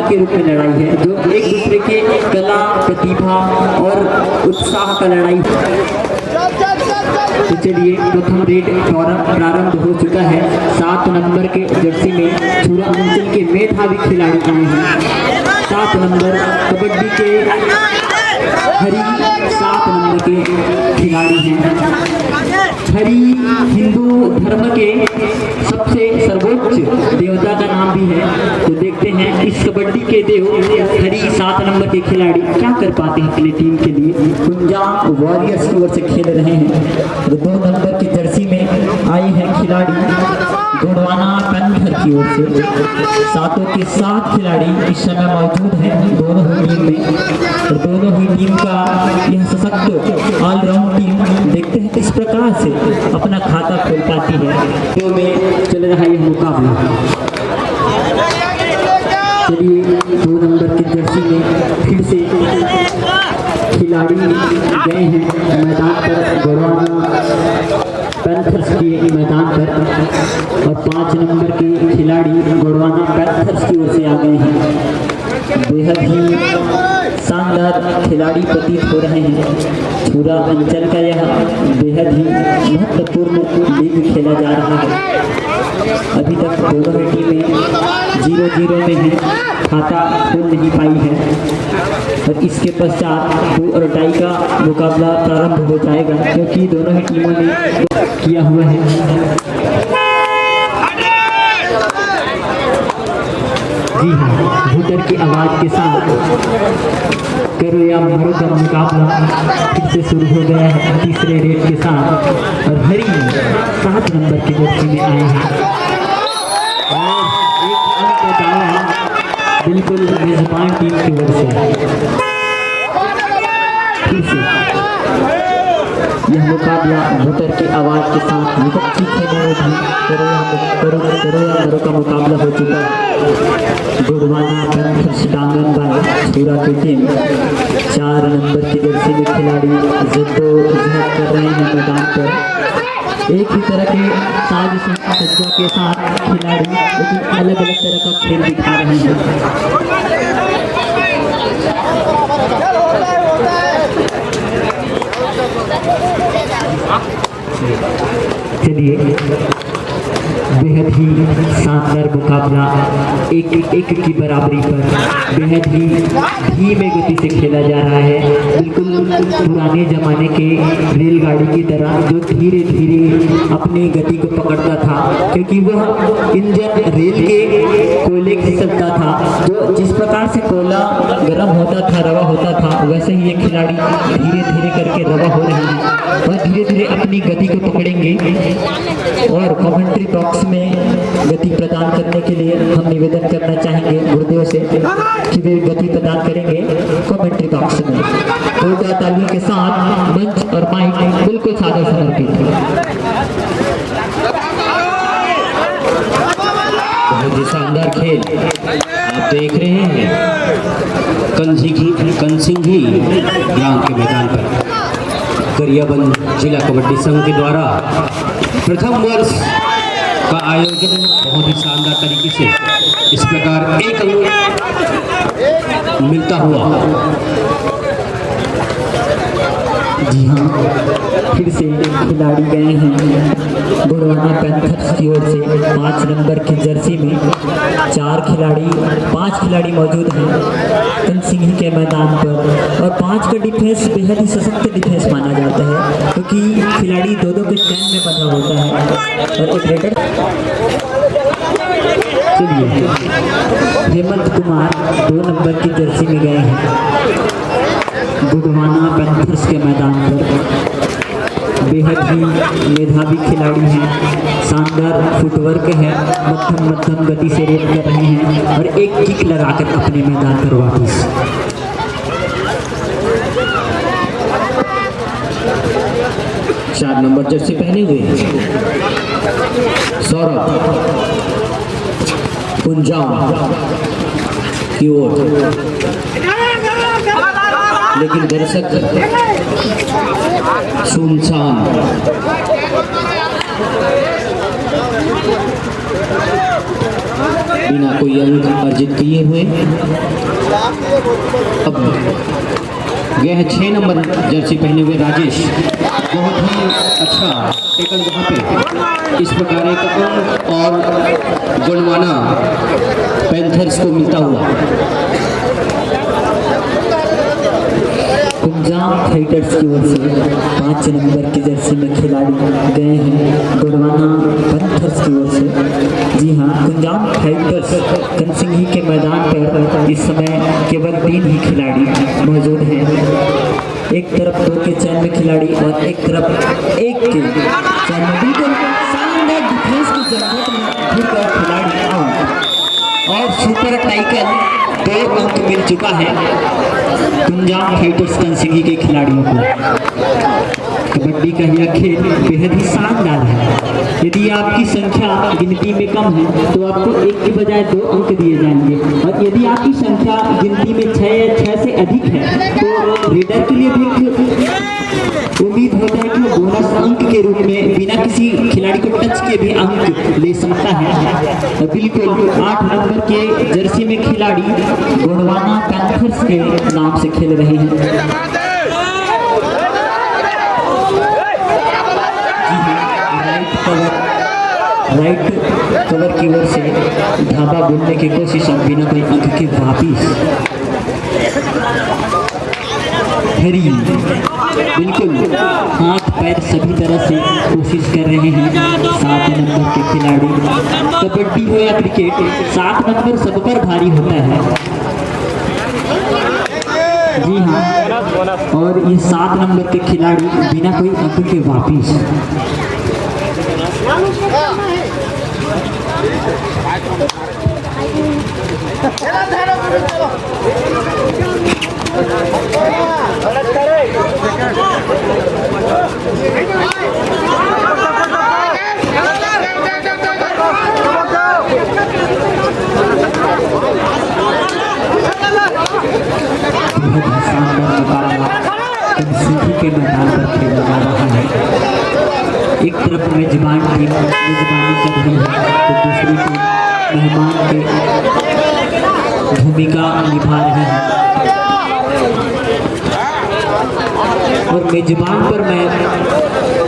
के रूप में लड़ाई है, जो एक दूसरे के कला, प्रतिभा और उत्साह का लड़ाई। तो चलिए प्रथम रेड प्रारंभ हो चुका है। 7 नंबर के जर्सी में छुरा अंचल के मेधावी खिलाड़ी आए हैं। 7 नंबर कबड्डी के हरी 7 नंबर के खिलाड़ी हैं। हरि हिंदू धर्म के सबसे सर्वोच्च देवता का नाम भी है। तो देखते हैं इस कबड्डी के देव हरि 7 नंबर के खिलाड़ी क्या कर पाते हैं अपनी टीम के लिए। पंजाब वॉरियर्स की ओर से खेल रहे हैं। 2 नंबर की जर्सी में आए हैं खिलाड़ी गोंडवाना पैंथर की ओर से। 7 के 7 खिलाड़ी इस समय मौजूद हैं दोनों ही टीम में, और दोनों ही टीम का यह सशक्त ऑलराउंड टीम देखते हैं किस प्रकार से अपना खाता खोल पाती है। तो में चल रहा है मुकाबला। चलिए 2 नंबर की जर्सी में फिर से खिलाड़ी गए हैं मैदान पर, गोंडवाना पैंथर्स के मैदान पर, और 5 नंबर के खिलाड़ी गोंडवाना पैंथर्स की ओर से आ गए हैं। बेहद ही शानदार खिलाड़ी प्रतीत हो रहे हैं। छुरा अंचल का यह बेहद ही महत्वपूर्ण लीग खेला जा रहा है। अभी तक दोनों ही टीमें 0-0 में हैं, खाता खोल नहीं पाई है। और इसके पश्चात 2 और टाई का मुकाबला प्रारंभ हो जाएगा, क्योंकि दोनों ही टीमों ने किया हुआ है। जी हाँ, भूतर की आवाज़ के साथ करो या मरो का मुकाबला फिर से शुरू हो गया है तीसरे रेड के साथ। और हरी 7 नंबर की जर्सी में आए हैं, और एक अंक का दावा बिल्कुल मेजबान टीम की ओर से। फिर से यह मुकाबला भूतर की आवाज़ के साथ विपक्षी खेलों में करो या मरो का मुकाबला हो चुका है। गोंडवाना पैंथर्स डांगनबाई छुरा की टीम 4 नंबर की जर्सी में खिलाड़ी जद्दोजहद कर रहे हैं मैदान पर। एक ही तरह के साजिश सज्जा के साथ खिलाड़ी लेकिन अलग अलग तरह का खेल दिखा रहे हैं। चलिए बेहद ही शानदार मुकाबला एक की बराबरी पर बेहद ही धीमे गति से खेला जा रहा है। बिल्कुल पुराने ज़माने के रेलगाड़ी की तरह, जो धीरे धीरे अपनी गति को पकड़ता था, क्योंकि वह इंजन रेल के कोयले से चलता था। जो जिस प्रकार से कोयला गर्म होता था, रवा होता था, वैसे ही ये खिलाड़ी धीरे धीरे करके रवा हो रहे हैं और धीरे धीरे अपनी गति को पकड़ेंगे। और कमेंट्री बॉक्स में गति प्रदान करने के लिए हम निवेदन करना चाहेंगे गुरुदेव से कि वे गति प्रदान करेंगे कमेंट्री बॉक्स में। तो तालियों के साथ मंच और माइक बिल्कुल सादा समर्पित है। बहुत ही शानदार खेल आप देख रहे हैं कंसिंघी ग्राम के मैदान पर गरियाबंद जिला कबड्डी संघ के द्वारा प्रथम वर्ष का आयोजन बहुत ही शानदार तरीके से इस प्रकार एक अंक मिलता हुआ। जी हाँ, फिर से खिलाड़ी गए हैं गोंडवाना पैंथर्स की ओर से। 5 नंबर की जर्सी में 5 खिलाड़ी मौजूद हैं कंसिंघी के मैदान पर, और 5 का डिफेंस बेहद ही सशक्त डिफेंस माना जाता है, क्योंकि खिलाड़ी 2-2 के चैन में बंधा होता है। और एक रेडर चलिए हेमंत कुमार 2 नंबर की जर्सी में गए हैं गोंडवाना पैंथर्स के मैदान पर। बेहद ही मेधावी खिलाड़ी हैं, शानदार फुटवर्क है, मध्यम गति से रेड कर रहे हैं और एक किक लगाकर अपने मैदान पर वापस। चार नंबर जर्सी पहने हुए सौरभ पंजाब की ओर, लेकिन दर्शक सुनसान। बिना कोई अंक अर्जित किए हुए। अब यह 6 नंबर जर्सी पहने हुए राजेश बहुत ही अच्छा टेकल वहाँ पे। इस प्रकार एक अंक और गुणवाना पैंथर्स को मिलता हुआ। पंजाब फाइटर्स की ओर से 5 नंबर की जर्सी में खिलाड़ी गए हैं गुड़वाना पैंथर्स की ओर से। जी हाँ, पंजाब फाइटर्स कंसिंघी के मैदान पर इस समय केवल 3 ही खिलाड़ी मौजूद हैं। एक तरफ 2 के चैन में खिलाड़ी और एक तरफ 1 के चैन में। बिल्कुल शानदार डिफेंस की जरूरत में फिर खिलाड़ी और सुपर टाइकल 2 अंक मिल चुका है पंजाब फाइटर्स कंसिंघी के खिलाड़ियों को। कबड्डी का यह खेल बेहद ही शानदार है। यदि आपकी संख्या गिनती में कम है तो आपको 1 के बजाय 2 अंक दिए जाएंगे, और यदि आपकी संख्या गिनती में 6 से अधिक है तो रेडर के लिए भी उम्मीद होता है कि वो बोनस अंक के रूप में बिना किसी खिलाड़ी को टच के भी अंक ले सकता है। बिल्कुल 8 नंबर के जर्सी में खिलाड़ी गुड़वाना पैंथर्स के नाम से खेल रहे हैं। राइट कवर की ओर से ढाबा बोलने की कोशिश और बिना कोई अंक के वापिस। बिल्कुल हाथ पैर सभी तरह से कोशिश कर रहे हैं 7 नंबर के खिलाड़ी। कबड्डी हो या क्रिकेट, 7 नंबर सब पर भारी होता है। जी हाँ, और ये 7 नंबर के खिलाड़ी बिना कोई अंक के वापिस। के मैदान पर खेला जा रहा है। एक तरफ मेजबान टीम मेजबानी कर रही है तो दूसरी टीम मेहमान की भूमिका निभा रही है। और मेजबान पर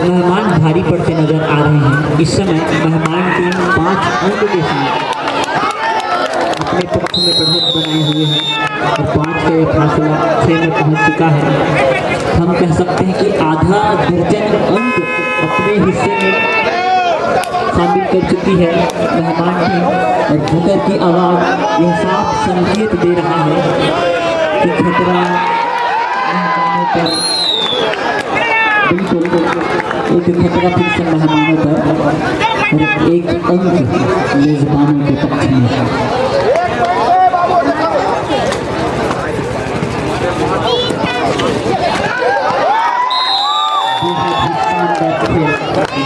मेहमान भारी पड़ते नजर आ रहे हैं। इस समय मेहमान टीम 5 अंक के साथ अपने पक्ष में बढ़त बनाए हुए है और 5 का यह फासला 6 में पहुंच चुका है। हम कह सकते हैं कि आधा दर्जन अंक अपने हिस्से में शामिल कर चुकी है मेहमान टीम। और घूंगर की आवाज़ यह साफ संकेत दे रहा है कि खतरा मेहमानों पर, बिल्कुल एक खतरा फिर से मेहमानों पर और एक अंक मेजबानों के पक्ष में।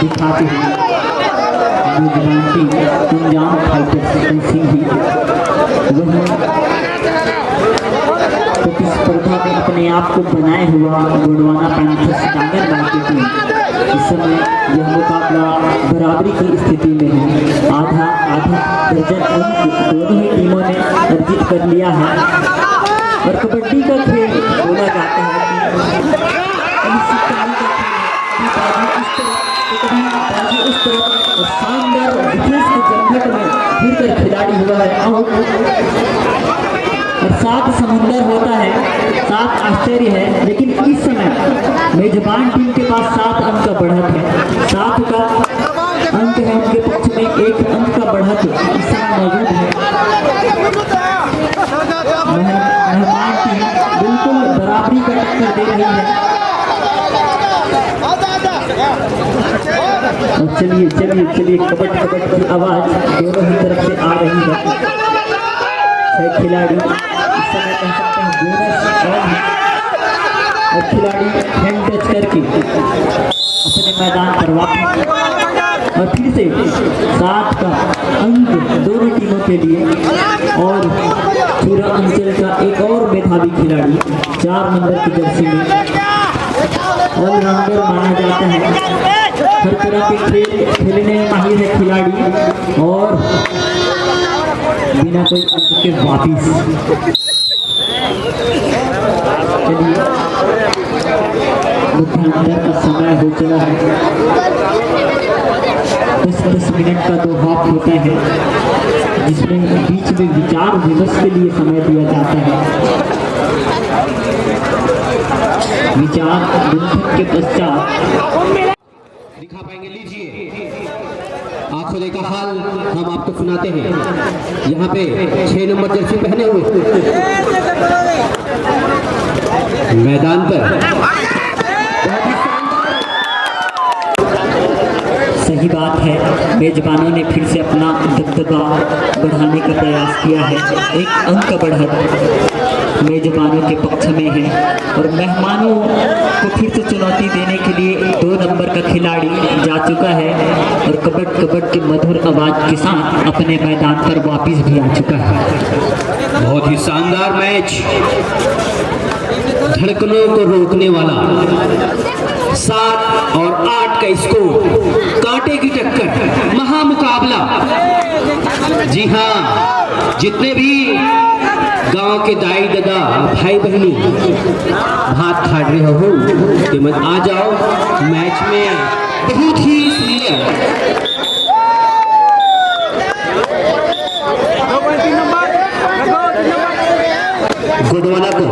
दिखाते हुए मेजबान टीम पंजाब फाइटर्स कंसिंघी वह प्रतिस्पर्धा में अपने आप को बनाए हुआ गुड़वाना पैंथर्स डांगर बनाती टीम। इस समय यह मुकाबला बराबरी की स्थिति में है। आधा दर्जन अंक दोनों ही टीमों ने अर्जित कर लिया है। और कबड्डी का खेल बोला जाता है उस तरफ और शानदार डिफेंस के जंगल में घिरकर खिलाड़ी हुआ है आउट। और 7 समुंदर होता है, 7 आश्चर्य है, लेकिन इस समय मेजबान टीम के पास 7 अंक का बढ़त है। 7 का अंक है उनके पक्ष में, 1 अंक का बढ़त इस समय मौजूद है। मेहमान टीम बिल्कुल बराबरी का टक्कर दे रही है। चलिए कबड्डी की आवाज दोनों ही तरफ से आ रही है। 6 खिलाड़ी इस समय कह सकते हैं बोनस और खिलाड़ी हैंड टच करके अपने मैदान पर वापस। और फिर से 7 का अंक दोनों टीमों के लिए। और छुरा अंचल का एक और मेधावी खिलाड़ी 4 नंबर की जर्सी में ऑलराउंडर माना जाता है। हर तरह के खेल खेलने में माहिर है खिलाड़ी। और बिना कोई अंक के वापिस। चलिए मध्यांतर का समय हो चला है। 10-10 मिनट का तो हाफ होता है, जिसमें बीच में विचार विमर्श के लिए समय दिया जाता है। विचार मंथन के पश्चात दिखा पाएंगे, लीजिए आंखों देखा हाल हम आपको सुनाते हैं। यहाँ पे 6 नंबर जर्सी पहने हुए मैदान पर सही बात है, मेजबानों ने फिर से अपना दबदबा बढ़ाने का प्रयास किया है। एक अंक बढ़त मेजबानों के पक्ष में है और मेहमानों को फिर से चुनौती देने के लिए 2 नंबर का खिलाड़ी जा चुका है और कबड्ड कबड्ड की मधुर आवाज के साथ अपने मैदान पर वापस भी आ चुका है। बहुत ही शानदार मैच, धड़कनों को रोकने वाला 7 और 8 का स्कोर, कांटे की टक्कर, महामुकाबला। जी हाँ, जितने भी गांव के दाई दादा भाई बहनी भात खा रहे हो कि मत आ जाओ मैच में। बहुत ही सुंदर गोडवाना को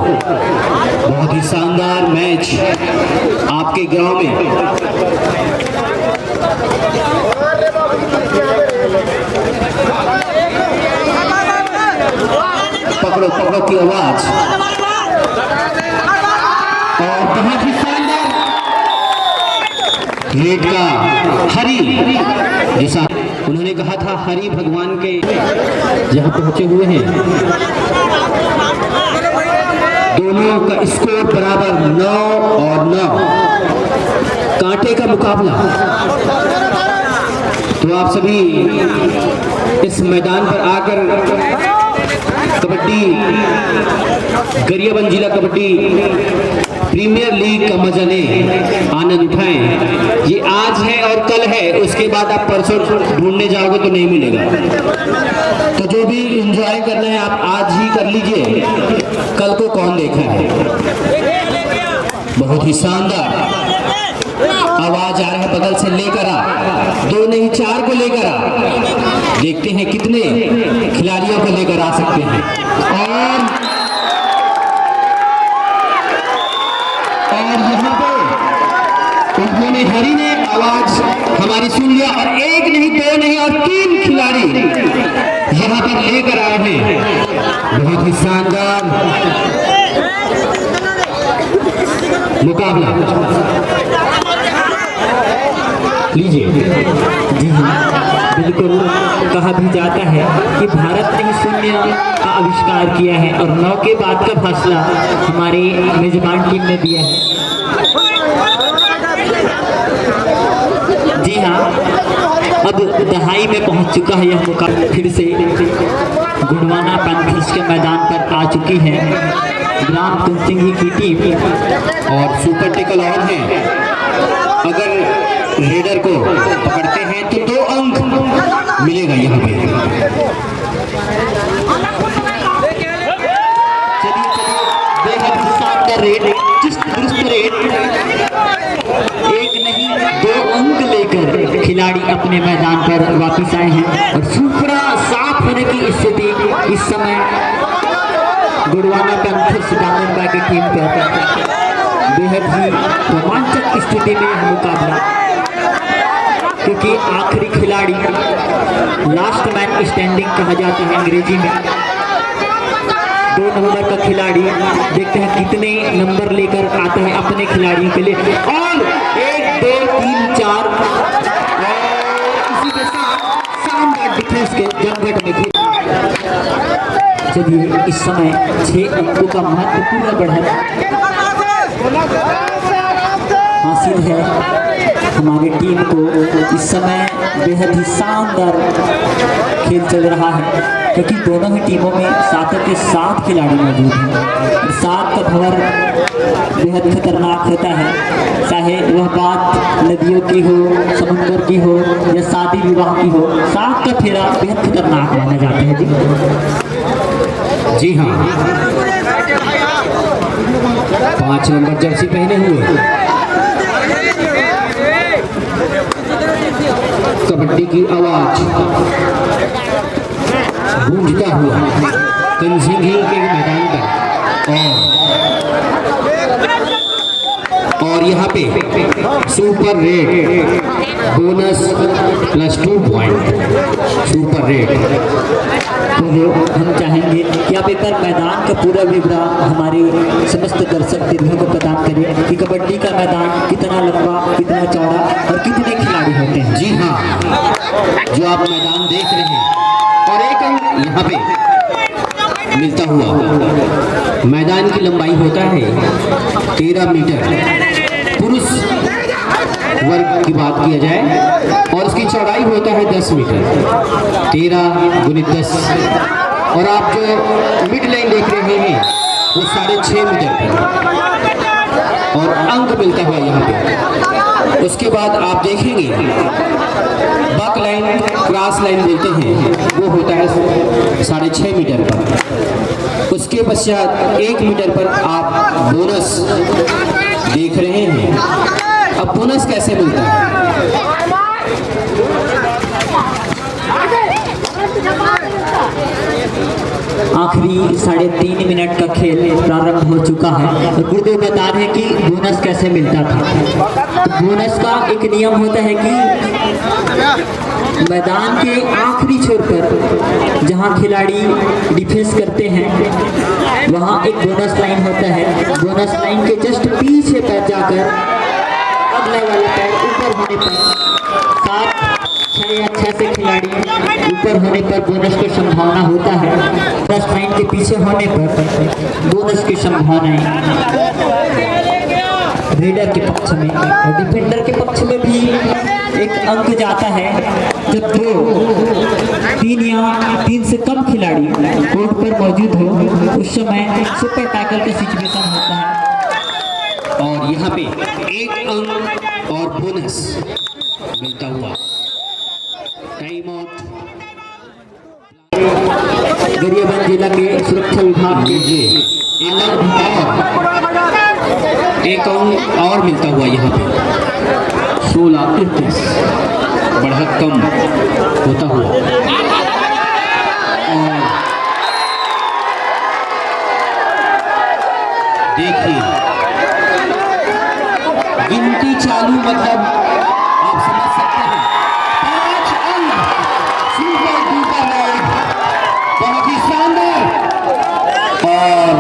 बहुत ही शानदार मैच आपके गांव में। पकड़ो पकड़ो की आवाज और बहुत ही शानदार रेड का हरि, जैसा उन्होंने कहा था हरि भगवान के यहाँ पहुंचे हुए हैं। दोनों का स्कोर बराबर 9 और 9, कांटे का मुकाबला। तो आप सभी इस मैदान पर आकर कबड्डी गरियाबंद जिला कबड्डी प्रीमियर लीग का मजा लें, आनंद उठाएं। ये आज है और कल है, उसके बाद आप परसों ढूंढने जाओगे तो नहीं मिलेगा। तो जो भी एंजॉय करना है आप आज ही कर लीजिए, कल को कौन देखा है। बहुत ही शानदार आवाज आ रहा है बगल से, लेकर आ 2 नहीं 4 को लेकर आ। देखते हैं कितने खिलाड़ियों को लेकर आ सकते हैं। और यहाँ पे उन्होंने हरि ने आवाज हमारी सुन लिया और 1 नहीं 2 नहीं और 3 खिलाड़ी यहाँ पर लेकर आए हैं। बहुत ही शानदार मुकाबला। लीजिए। जी हाँ, बिल्कुल कहा भी जाता है कि भारत ने ही शून्य का आविष्कार किया है और 9 के बाद का फैसला हमारी मेजबान टीम ने दिया है। जी हाँ, अब दहाई में पहुंच चुका है यह मुकाबला। फिर से गुडवाना पैंथर्स के मैदान पर आ चुकी है ग्राम कुंसिंगी की टीम और सुपर टेकल ऑन है। अगर रेडर को पकड़ते हैं तो 2 अंक मिलेगा यहाँ पे। चलिए बेहद शानदार रेड, चुस्त दुरुस्त रेड, 1 नहीं 2 अंक लेकर खिलाड़ी अपने मैदान पर वापस आए हैं और सुपरा साफ होने की स्थिति इस समय गुडवाना पैंथर्स दामनबाग की टीम पर। बेहद ही रोमांचक स्थिति में यह मुकाबला, क्योंकि आखिरी खिलाड़ी लास्ट मैन स्टैंडिंग कहा जाता है अंग्रेजी में। 2 नंबर का खिलाड़ी देखते हैं कितने नंबर लेकर आता है अपने खिलाड़ियों के लिए। और 1 2 3 4 और इसी के साथ शानदार डिफेंस के जमघट में। चलिए इस समय 6 अंकों का महत्वपूर्ण बढ़त हासिल है हमारी टीम को इस समय बेहद ही शानदार खेल चल रहा है, क्योंकि दोनों ही टीमों में 7 के 7 खिलाड़ी मौजूद हैं और 7 का भंवर बेहद खतरनाक होता है, चाहे वह बात नदियों की हो, समुद्र की हो या शादी विवाह की हो। 7 का फेरा बेहद खतरनाक माना जाता है जी हाँ, 5 नंबर जर्सी पहने हुए कबड्डी की आवाज गूंजता हुआ कंसिंघी के मैदान पर और यहाँ पे super red bonus +2 point super red. तो हम चाहेंगे कि आप एक बार मैदान का पूरा विवरण हमारे समस्त दर्शक दीदियों को प्रदान करें कि कबड्डी का मैदान कितना लंबा, कितना चौड़ा और कितने खिलाड़ी होते हैं। जी हाँ, जो आप मैदान देख रहे हैं और एक यहाँ पे मिलता हुआ मैदान की लंबाई होता है 13 मीटर पुरुष वर्ग की बात किया जाए, और उसकी चौड़ाई होता है 10 मीटर 13 × 10। और आप जो मिड लाइन देख रहे हैं वो 6.5 मीटर पर और अंक मिलता हुआ यहाँ पे। उसके बाद आप देखेंगे बक लाइन, क्रॉस लाइन बोलते हैं, वो होता है 6.5 मीटर पर। उसके पश्चात 1 मीटर पर आप बोनस देख रहे हैं। अब बोनस कैसे मिलता है? आखिरी 3.5 मिनट का खेल प्रारंभ हो चुका है और गुरुदेव बता रहे हैं कि बोनस कैसे मिलता था। तो बोनस का एक नियम होता है कि मैदान के आखिरी छोर पर जहां खिलाड़ी डिफेंस करते हैं वहां एक बोनस लाइन होता है। बोनस लाइन के जस्ट पीछे पर जाकर अगले वाले पैर ऊपर होने पर 7, 6 या 6 से खिलाड़ी ऊपर होने पर बोनस की संभावना होता है। बोनस लाइन के पीछे होने पर बोनस की संभावनाएं रेडर के पक्ष में और डिफेंडर के पक्ष में भी एक अंक जाता है जब 2, 3 या 3 से कम खिलाड़ी कोर्ट पर मौजूद हो, उस समय सुपर टैकल का सिचुएशन होता है और यहाँ पे 1 अंक और बोनस मिलता हुआ। टाइम आउट गरियाबंद जिला के सुरक्षा विभाग के एक अंक और मिलता हुआ यहाँ पे 16-33 बढ़त कम होता हुआ। और देखिए गिनती चालू, मतलब आप समझ सकते हैं 5 अंक सुपर डुपर रेड, बहुत ही शानदार। और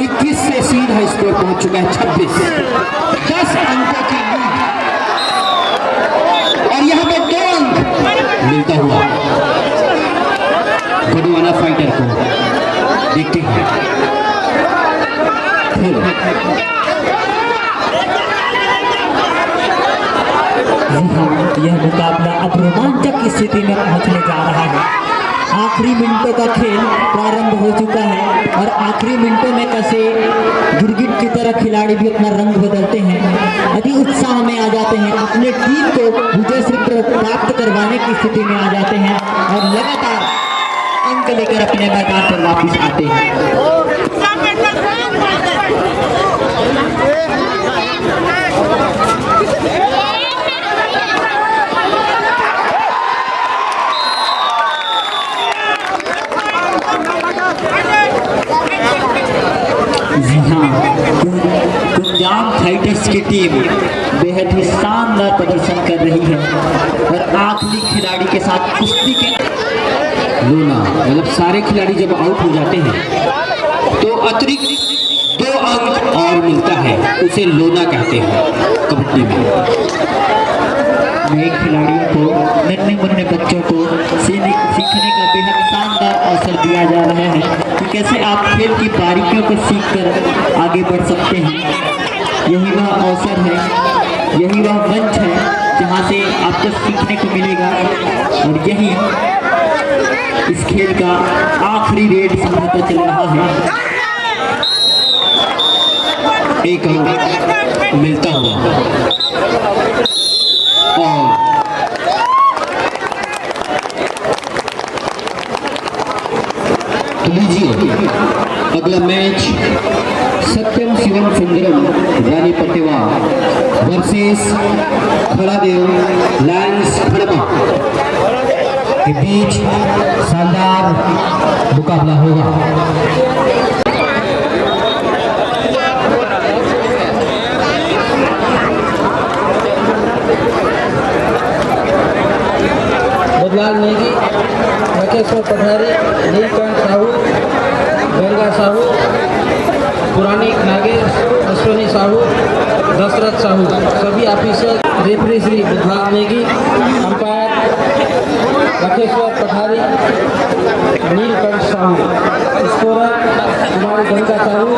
21 से सीधा स्कोर पहुंच चुका है 26, 10 अंकों की लीड और यहाँ पे 2 अंक मिलता हुआ बड़वाना फाइटर को देखते हैं। यह मुकाबला अब रोमांचक स्थिति में पहुंचने जा रहा है। आखिरी मिनटों का खेल प्रारंभ हो चुका है और आखिरी मिनटों में कैसे गिरगिट की तरह खिलाड़ी भी अपना रंग बदलते हैं, अति उत्साह में आ जाते हैं, अपने टीम को विजय से प्राप्त करवाने की स्थिति में आ जाते हैं और लगातार अंक लेकर अपने मैदान पर वापस आते हैं। जी हाँ, कुंजाम फाइटर्स की टीम बेहद ही शानदार प्रदर्शन कर रही है और आखिरी खिलाड़ी के साथ कुश्ती के लोना, मतलब सारे खिलाड़ी जब आउट हो जाते हैं तो अतिरिक्त 2 अंक और मिलता है, उसे लोना कहते हैं कबड्डी में। नए खिलाड़ियों को, नन्हे मुन्ने बच्चों को सीखने का बेहद शानदार अवसर दिया जा रहा है कि कैसे आप खेल की बारीकियों को सीखकर आगे बढ़ सकते हैं। यही वह अवसर है यही वह मंच है जहां से आपको सीखने को मिलेगा और यही इस खेल का आखिरी रेड संभवतः चल रहा है। एक अंक मिलता हुआ और तो लीजिए अगला मैच सत्यम शिवम सुंदरम रानी पटेवा वर्सेस खड़ादेव लायंस खड़मा के बीच शानदार मुकाबला होगा। बदलाल नेगी, राकेश्वर पठारी, नीलकंठ साहू, गंगा साहू, पुरानी नागेश, अश्विनी साहू, दशरथ साहू, सभी ऑफिसर, रेफरी श्री बदलाल नेगी, अंपायर राकेश्वर पठारी, नीलकंठ साहू, स्कोरर कुमारी गंगा साहू,